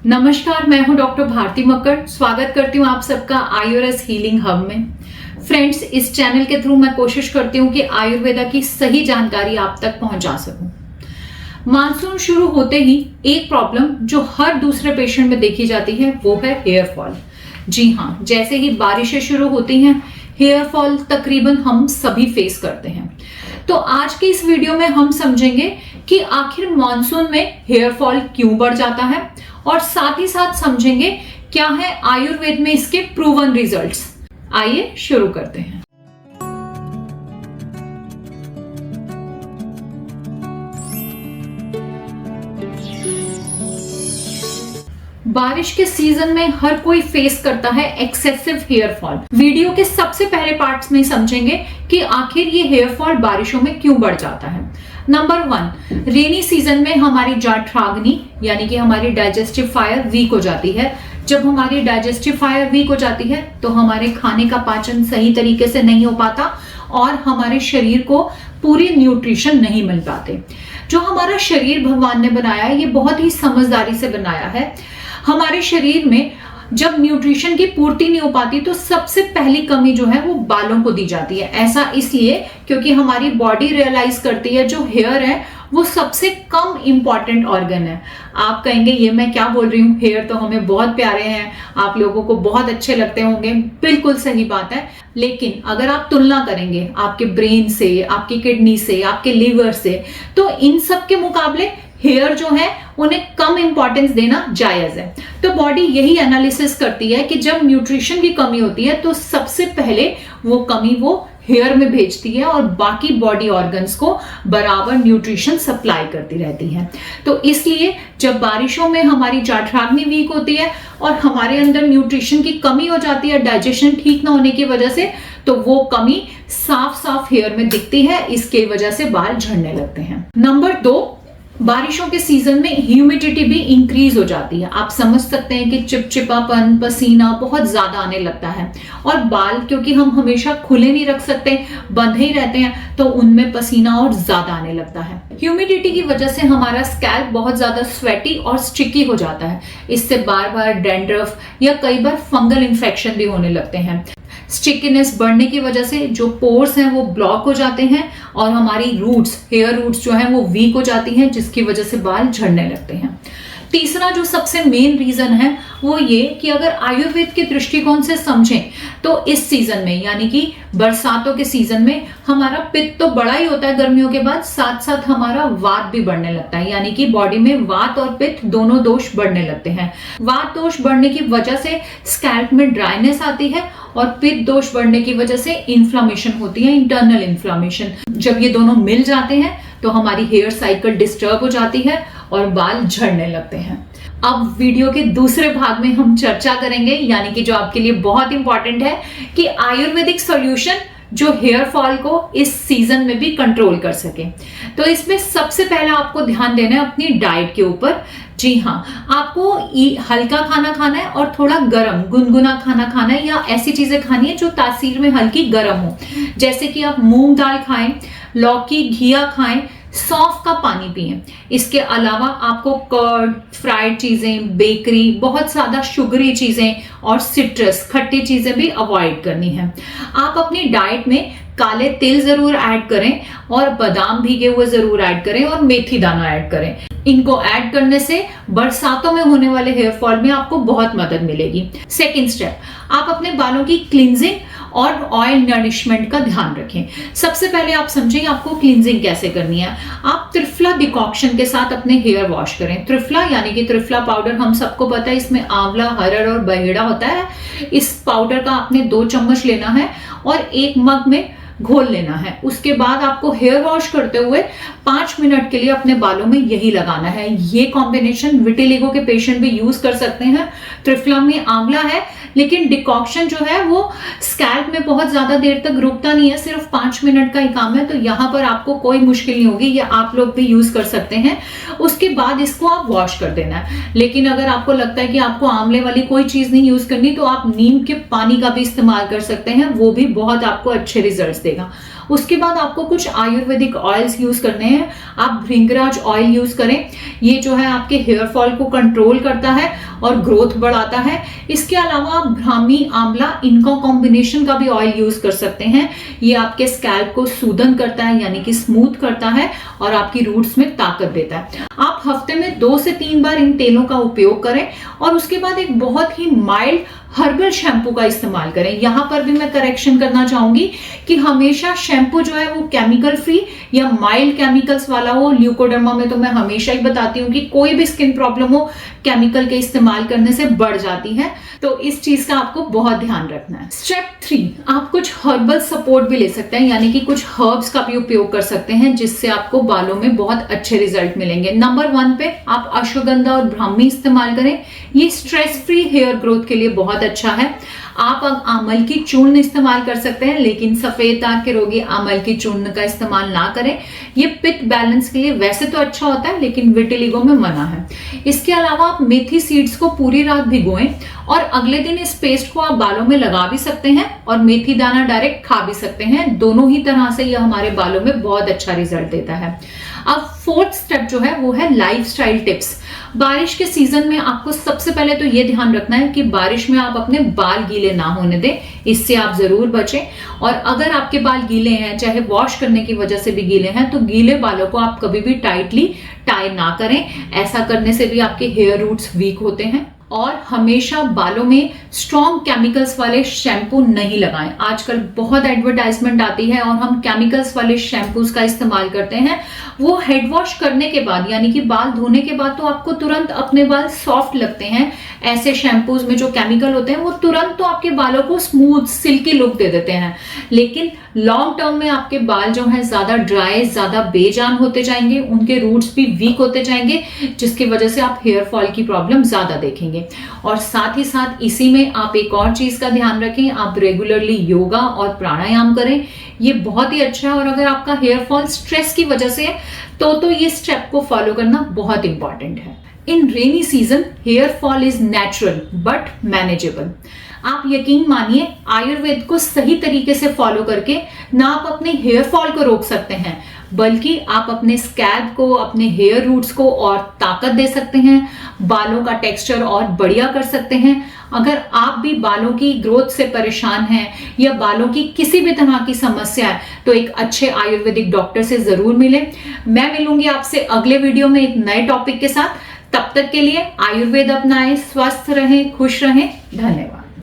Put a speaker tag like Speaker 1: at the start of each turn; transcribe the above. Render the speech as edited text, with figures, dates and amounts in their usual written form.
Speaker 1: नमस्कार, मैं हूं डॉक्टर भारती मक्कड़। स्वागत करती हूं आप सबका आयुर्वेद हीलिंग हब में। फ्रेंड्स, इस चैनल के थ्रू मैं कोशिश करती हूं कि आयुर्वेदा की सही जानकारी आप तक पहुंचा सकूं। मानसून शुरू होते ही एक प्रॉब्लम जो हर दूसरे पेशेंट में देखी जाती है वो है हेयर फॉल। जी हाँ, जैसे ही बारिशें शुरू होती हैं हेयर फॉल तकरीबन हम सभी फेस करते हैं। तो आज की इस वीडियो में हम समझेंगे कि आखिर मानसून में हेयर फॉल क्यों बढ़ जाता है और साथ ही साथ समझेंगे क्या है आयुर्वेद में इसके प्रूवन रिजल्ट्स। आइए शुरू करते हैं। बारिश के सीजन में हर कोई फेस करता है एक्सेसिव हेयर फॉल। वीडियो के सबसे पहले पार्ट्स में समझेंगे कि आखिर ये हेयर फॉल बारिशों में क्यों बढ़ जाता है। नंबर 1, रेनी सीजन में हमारी जाठराग्नि यानी कि हमारी डाइजेस्टिव फायर वीक हो जाती है। जब हमारी डाइजेस्टिव फायर वीक हो जाती है तो हमारे खाने का पाचन सही तरीके से नहीं हो पाता और हमारे शरीर को पूरी न्यूट्रिशन नहीं मिल पाते। जो हमारा शरीर भगवान ने बनाया है ये बहुत ही समझदारी से बनाया है। हमारे शरीर में जब न्यूट्रिशन की पूर्ति नहीं हो पाती तो सबसे पहली कमी जो है वो बालों को दी जाती है। ऐसा इसलिए क्योंकि हमारी बॉडी रियलाइज करती है जो हेयर है वो सबसे कम इंपॉर्टेंट ऑर्गन है। आप कहेंगे ये मैं क्या बोल रही हूँ, हेयर तो हमें बहुत प्यारे हैं, आप लोगों को बहुत अच्छे लगते होंगे। बिल्कुल सही बात है, लेकिन अगर आप तुलना करेंगे आपके ब्रेन से, आपकी किडनी से, आपके लीवर से, तो इन सब के मुकाबले हेयर जो है उन्हें कम इंपॉर्टेंस देना जायज है। तो बॉडी यही एनालिसिस करती है कि जब न्यूट्रिशन की कमी होती है तो सबसे पहले वो कमी वो हेयर में भेजती है और बाकी बॉडी ऑर्गन्स को बराबर न्यूट्रिशन सप्लाई करती रहती है। तो इसलिए जब बारिशों में हमारी जाठराग्नि वीक होती है और हमारे अंदर न्यूट्रिशन की कमी हो जाती है डाइजेशन ठीक ना होने की वजह से, तो वो कमी साफ साफ हेयर में दिखती है। इसके वजह से बाल झड़ने लगते हैं। नंबर 2, बारिशों के सीजन में ह्यूमिडिटी भी इंक्रीज हो जाती है। आप समझ सकते हैं कि चिपचिपापन, पसीना बहुत ज्यादा आने लगता है और बाल क्योंकि हम हमेशा खुले नहीं रख सकते, बंधे ही रहते हैं, तो उनमें पसीना और ज्यादा आने लगता है। ह्यूमिडिटी की वजह से हमारा स्कैल्प बहुत ज्यादा स्वेटी और स्टिकी हो जाता है। इससे बार बार डैंड्रफ या कई बार फंगल इन्फेक्शन भी होने लगते हैं। स्टिकीनेस बढ़ने की वजह से जो पोर्स हैं वो ब्लॉक हो जाते हैं और हमारी रूट्स, हेयर रूट्स जो हैं वो वीक हो जाती हैं, जिसकी वजह से बाल झड़ने लगते हैं। तीसरा जो सबसे मेन रीजन है वो ये कि अगर आयुर्वेद के दृष्टिकोण से समझें तो इस सीजन में यानी कि बरसातों के सीजन में हमारा पित्त तो बड़ा ही होता है गर्मियों के बाद, साथ साथ हमारा वात भी बढ़ने लगता है। यानी कि बॉडी में वात और पित्त दोनों दोष बढ़ने लगते हैं। वात दोष बढ़ने की वजह से स्कैल्प में ड्राइनेस आती है और पित्त दोष बढ़ने की वजह से इन्फ्लामेशन होती है, इंटरनल इन्फ्लामेशन। जब ये दोनों मिल जाते हैं तो हमारी हेयर साइकिल डिस्टर्ब हो जाती है और बाल झड़ने लगते हैं। अब वीडियो के दूसरे भाग में हम चर्चा करेंगे, यानी कि जो आपके लिए बहुत इंपॉर्टेंट है, कि आयुर्वेदिक सॉल्यूशन जो हेयर फॉल को इस सीजन में भी कंट्रोल कर सके। तो इसमें सबसे पहला आपको ध्यान देना है अपनी डाइट के ऊपर। जी हाँ, आपको हल्का खाना खाना है और थोड़ा गर्म गुनगुना खाना खाना है, या ऐसी चीजें खानी है जो तासीर में हल्की गर्म हो। जैसे कि आप मूंग दाल खाएं, लौकी घिया खाएं, सौंफ का पानी पिएं। इसके अलावा आपको कर्ड, फ्राइड चीजें, बेकरी, बहुत ज्यादा शुगरी चीजें और सिट्रस खट्टी चीजें भी अवॉइड करनी है। आप अपनी डाइट में काले तिल जरूर ऐड करें और बादाम भीगे हुए जरूर ऐड करें और मेथी दाना ऐड करें। इनको ऐड करने से बरसातों में होने वाले हेयर फॉल में आपको बहुत मदद मिलेगी। सेकेंड स्टेप, आप अपने बालों की क्लींजिंग और ऑयल नरिशमेंट का ध्यान रखें। सबसे पहले आप समझें आपको क्लींजिंग कैसे करनी है। आप त्रिफला डिकॉक्शन के साथ अपने हेयर वॉश करें। त्रिफला यानी कि त्रिफला पाउडर हम सबको पता है, इसमें आंवला, हरड़ और बहेड़ा होता है। इस पाउडर का आपने 2 चम्मच लेना है और एक मग में घोल लेना है। उसके बाद आपको हेयर वॉश करते हुए 5 मिनट के लिए अपने बालों में यही लगाना है। ये कॉम्बिनेशन विटिलिगो के पेशेंट भी यूज कर सकते हैं। त्रिफला में आंवला है, लेकिन डिकॉक्शन जो है वो स्कैल्प में बहुत ज्यादा देर तक रुकता नहीं है, सिर्फ 5 मिनट का ही काम है। तो यहाँ पर आपको कोई मुश्किल नहीं होगी, ये आप लोग भी यूज कर सकते हैं। उसके बाद इसको आप वॉश कर देना है। लेकिन अगर आपको लगता है कि आपको आंवले वाली कोई चीज नहीं यूज करनी तो आप नीम के पानी का भी इस्तेमाल कर सकते हैं, वो भी बहुत आपको अच्छे रिजल्ट्स देगा। उसके बाद आपको कुछ आयुर्वेदिक ऑयल्स यूज करने हैं। आप भृंगराज ऑयल यूज करें, ये जो है आपके हेयर फॉल को कंट्रोल करता है और ग्रोथ बढ़ाता है। इसके अलावा आप ब्राह्मी, आंवला, इनका कॉम्बिनेशन का भी ऑयल यूज कर सकते हैं। ये आपके स्कैल्प को सूदन करता है, यानी कि स्मूथ करता है और आपकी रूट्स में ताकत देता है। आप हफ्ते में 2 से 3 बार इन तेलों का उपयोग करें और उसके बाद एक बहुत ही माइल्ड हर्बल शैम्पू का इस्तेमाल करें। यहां पर भी मैं करेक्शन करना चाहूंगी कि हमेशा शैम्पू जो है वो केमिकल फ्री या माइल्ड केमिकल्स वाला हो। ल्यूकोडर्मा में तो मैं हमेशा ही बताती हूँ कि कोई भी स्किन प्रॉब्लम हो केमिकल के इस्तेमाल करने से बढ़ जाती है, तो इस चीज का आपको बहुत ध्यान रखना है। स्टेप 3, आप कुछ हर्बल सपोर्ट भी ले सकते हैं, यानी कि कुछ हर्ब्स का भी उपयोग कर सकते हैं जिससे आपको बालों में बहुत अच्छे रिजल्ट मिलेंगे। नंबर 1 पे आप अश्वगंधा और ब्राह्मी इस्तेमाल करें, ये स्ट्रेस फ्री हेयर ग्रोथ के लिए बहुत अच्छा है। आप आमल की चूर्ण इस्तेमाल कर सकते हैं, लेकिन सफेद दाग के रोगी आमल की चूर्ण का इस्तेमाल ना करें। ये पित्त बैलेंस के लिए वैसे तो अच्छा होता है, लेकिन विटिलिगो में मना है। इसके अलावा आप मेथी सीड्स को पूरी रात भिगोएं और अगले दिन इस पेस्ट को आप बालों में लगा भी सकते हैं और मेथी दाना डायरेक्ट खा भी सकते हैं। दोनों ही तरह से यह हमारे बालों में बहुत अच्छा रिजल्ट देता है। अब 4th स्टेप जो है वो है लाइफस्टाइल टिप्स। बारिश के सीजन में आपको सबसे पहले तो ये ध्यान रखना है कि बारिश में आप अपने बाल गीले ना होने दें, इससे आप जरूर बचें। और अगर आपके बाल गीले हैं, चाहे वॉश करने की वजह से भी गीले हैं, तो गीले बालों को आप कभी भी टाइटली टाई ना करें। ऐसा करने से भी आपके हेयर रूट्स वीक होते हैं। और हमेशा बालों में स्ट्रॉन्ग केमिकल्स वाले शैम्पू नहीं लगाएं। आजकल बहुत एडवर्टाइजमेंट आती है और हम केमिकल्स वाले शैम्पूज का इस्तेमाल करते हैं। वो हेड वॉश करने के बाद, यानी कि बाल धोने के बाद, तो आपको तुरंत अपने बाल सॉफ्ट लगते हैं। ऐसे शैम्पूज में जो केमिकल होते हैं वो तुरंत तो आपके बालों को स्मूथ सिल्की लुक दे देते हैं, लेकिन लॉन्ग टर्म में आपके बाल जो है ज्यादा ड्राई, ज्यादा बेजान होते जाएंगे, उनके रूट्स भी वीक होते जाएंगे, जिसकी वजह से आप हेयर फॉल की प्रॉब्लम ज्यादा देखेंगे। और साथ ही साथ इसी में आप एक और चीज का ध्यान रखें, आप रेगुलरली योगा और प्राणायाम करें, ये बहुत ही अच्छा है। और अगर आपका हेयर फॉल स्ट्रेस की वजह से है तो ये स्टेप को फॉलो करना बहुत इंपॉर्टेंट है। In rainy season hair fall is natural but manageable. आप यकीन मानिए, आयुर्वेद को सही तरीके से फॉलो करके ना आप अपने हेयर फॉल को रोक सकते हैं, बल्कि आप अपने स्कैल्प को, अपने हेयर रूट्स को और ताकत दे सकते हैं, बालों का टेक्सचर और बढ़िया कर सकते हैं। अगर आप भी बालों की ग्रोथ से परेशान हैं या बालों की किसी भी तरह की समस्या है, तो एक अच्छे आयुर्वेदिक डॉक्टर से जरूर मिलें। मैं मिलूंगी आपसे अगले वीडियो में एक नए टॉपिक के साथ। तब तक के लिए आयुर्वेद अपनाएं, स्वस्थ रहें, खुश रहें। धन्यवाद।